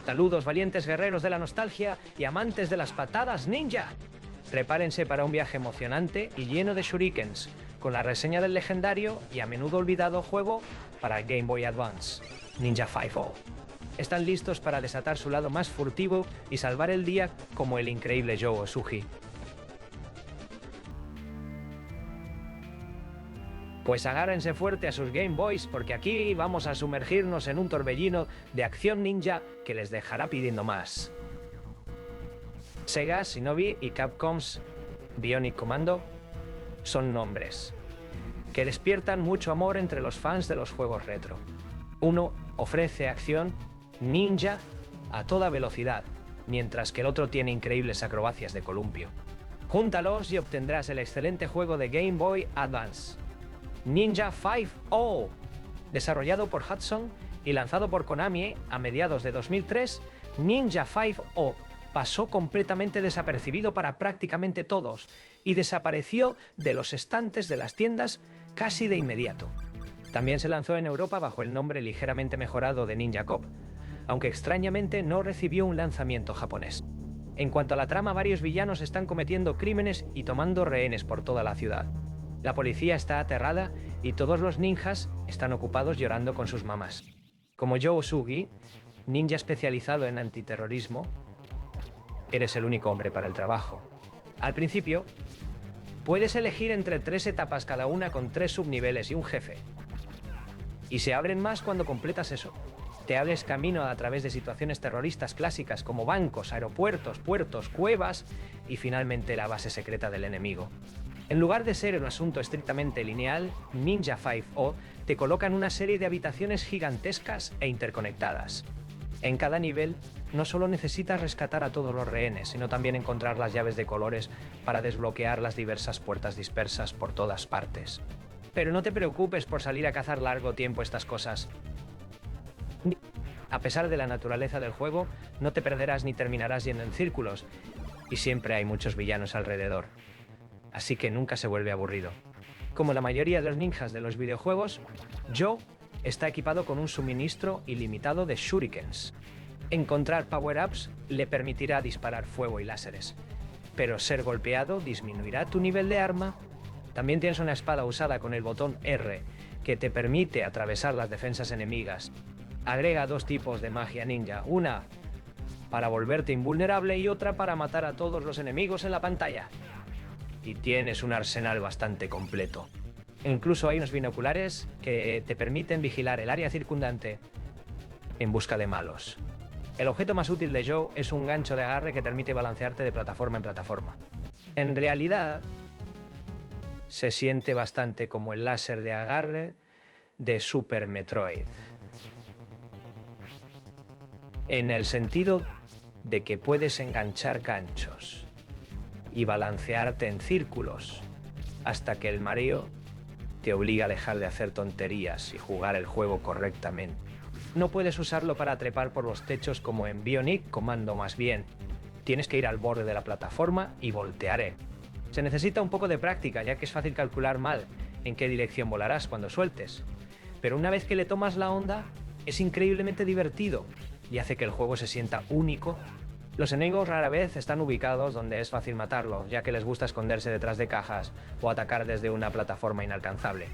Saludos, valientes guerreros de la nostalgia y amantes de las patadas ninja. Prepárense para un viaje emocionante y lleno de shurikens, con la reseña del legendario y a menudo olvidado juego para Game Boy Advance, Ninja 5-0. Están listos para desatar su lado más furtivo y salvar el día como el increíble Joe Osugi. Pues agárrense fuerte a sus Game Boys porque aquí vamos a sumergirnos en un torbellino de acción ninja que les dejará pidiendo más. Sega, Shinobi y Capcom's Bionic Commando son nombres que despiertan mucho amor entre los fans de los juegos retro. Uno ofrece acción ninja a toda velocidad, mientras que el otro tiene increíbles acrobacias de columpio. Júntalos y obtendrás el excelente juego de Game Boy Advance, Ninja 5-0, desarrollado por Hudson y lanzado por Konami a mediados de 2003. Ninja 5-0 pasó completamente desapercibido para prácticamente todos y desapareció de los estantes de las tiendas casi de inmediato. También se lanzó en Europa bajo el nombre ligeramente mejorado de Ninja Cop, aunque extrañamente no recibió un lanzamiento japonés. En cuanto a la trama, varios villanos están cometiendo crímenes y tomando rehenes por toda la ciudad. La policía está aterrada y todos los ninjas están ocupados llorando con sus mamás. Como Joe Osugi, ninja especializado en antiterrorismo, eres el único hombre para el trabajo. Al principio, puedes elegir entre 3 etapas cada una con 3 subniveles y un jefe. Y se abren más cuando completas eso. Te abres camino a través de situaciones terroristas clásicas como bancos, aeropuertos, puertos, cuevas y finalmente la base secreta del enemigo. En lugar de ser un asunto estrictamente lineal, Ninja 5-0 te coloca en una serie de habitaciones gigantescas e interconectadas. En cada nivel, no solo necesitas rescatar a todos los rehenes, sino también encontrar las llaves de colores para desbloquear las diversas puertas dispersas por todas partes. Pero no te preocupes por salir a cazar largo tiempo estas cosas. A pesar de la naturaleza del juego, no te perderás ni terminarás yendo en círculos, y siempre hay muchos villanos alrededor. Así que nunca se vuelve aburrido. Como la mayoría de los ninjas de los videojuegos, Joe está equipado con un suministro ilimitado de shurikens. Encontrar power-ups le permitirá disparar fuego y láseres, pero ser golpeado disminuirá tu nivel de arma. También tienes una espada usada con el botón R, que te permite atravesar las defensas enemigas. Agrega 2 tipos de magia ninja, una para volverte invulnerable y otra para matar a todos los enemigos en la pantalla. Y tienes un arsenal bastante completo. Incluso hay unos binoculares que te permiten vigilar el área circundante en busca de malos. El objeto más útil de Joe es un gancho de agarre que te permite balancearte de plataforma en plataforma. En realidad, se siente bastante como el láser de agarre de Super Metroid. En el sentido de que puedes enganchar ganchos y balancearte en círculos hasta que el mareo te obliga a dejar de hacer tonterías y jugar el juego correctamente. No puedes usarlo para trepar por los techos como en Bionic Commando, más bien. Tienes que ir al borde de la plataforma y voltear. Se necesita un poco de práctica, ya que es fácil calcular mal en qué dirección volarás cuando sueltes. Pero una vez que le tomas la onda, es increíblemente divertido y hace que el juego se sienta único. Los enemigos rara vez están ubicados donde es fácil matarlos, ya que les gusta esconderse detrás de cajas o atacar desde una plataforma inalcanzable.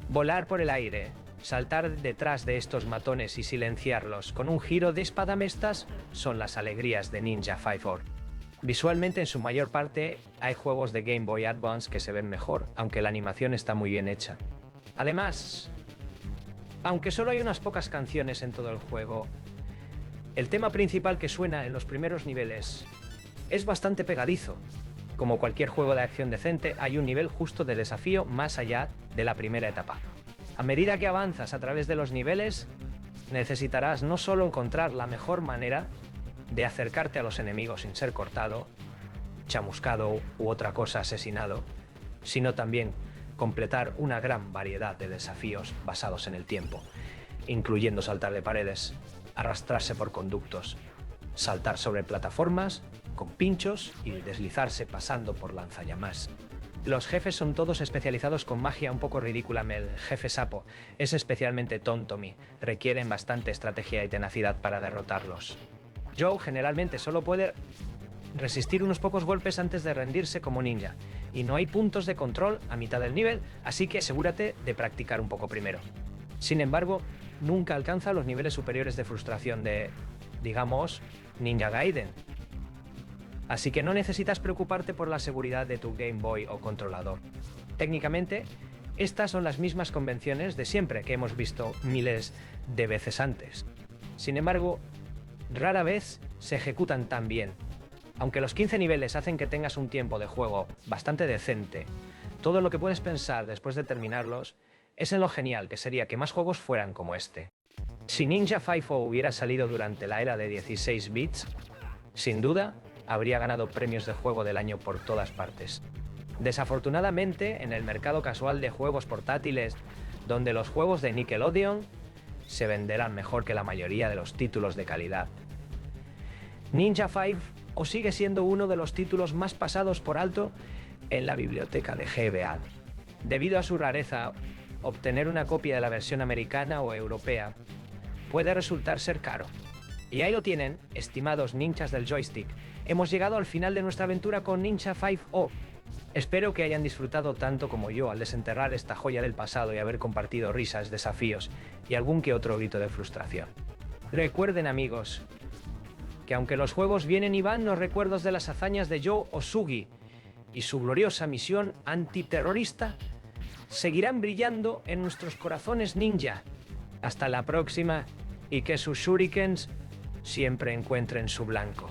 Volar por el aire, saltar detrás de estos matones y silenciarlos con un giro de espadamestas son las alegrías de Ninja 5-0. Visualmente, en su mayor parte, hay juegos de Game Boy Advance que se ven mejor, aunque la animación está muy bien hecha. Además, aunque solo hay unas pocas canciones en todo el juego, el tema principal que suena en los primeros niveles es bastante pegadizo. Como cualquier juego de acción decente, hay un nivel justo de desafío más allá de la primera etapa. A medida que avanzas a través de los niveles, necesitarás no solo encontrar la mejor manera de acercarte a los enemigos sin ser cortado, chamuscado u otra cosa asesinado, sino también completar una gran variedad de desafíos basados en el tiempo, incluyendo saltar de paredes, arrastrarse por conductos, saltar sobre plataformas con pinchos y deslizarse pasando por lanzallamas. Los jefes son todos especializados con magia un poco ridícula. El jefe sapo es especialmente tonto, requieren bastante estrategia y tenacidad para derrotarlos. Joe generalmente solo puede resistir unos pocos golpes antes de rendirse como ninja, y no hay puntos de control a mitad del nivel, así que asegúrate de practicar un poco primero. Sin embargo, nunca alcanza los niveles superiores de frustración de, digamos, Ninja Gaiden. Así que no necesitas preocuparte por la seguridad de tu Game Boy o controlador. Técnicamente, estas son las mismas convenciones de siempre que hemos visto miles de veces antes. Sin embargo, rara vez se ejecutan tan bien. Aunque los 15 niveles hacen que tengas un tiempo de juego bastante decente, todo lo que puedes pensar después de terminarlos es en lo genial que sería que más juegos fueran como este. Si Ninja 5 hubiera salido durante la era de 16 bits, sin duda habría ganado premios de juego del año por todas partes. Desafortunadamente, en el mercado casual de juegos portátiles, donde los juegos de Nickelodeon se venderán mejor que la mayoría de los títulos de calidad, Ninja 5 o sigue siendo uno de los títulos más pasados por alto en la biblioteca de GBA. Debido a su rareza, obtener una copia de la versión americana o europea puede resultar ser caro. Y ahí lo tienen, estimados ninjas del joystick. Hemos llegado al final de nuestra aventura con Ninja 5O. Espero que hayan disfrutado tanto como yo al desenterrar esta joya del pasado y haber compartido risas, desafíos y algún que otro grito de frustración. Recuerden, amigos, que aunque los juegos vienen y van, los recuerdos de las hazañas de Joe Osugi y su gloriosa misión antiterrorista seguirán brillando en nuestros corazones ninja. Hasta la próxima, y que sus shurikens siempre encuentren su blanco.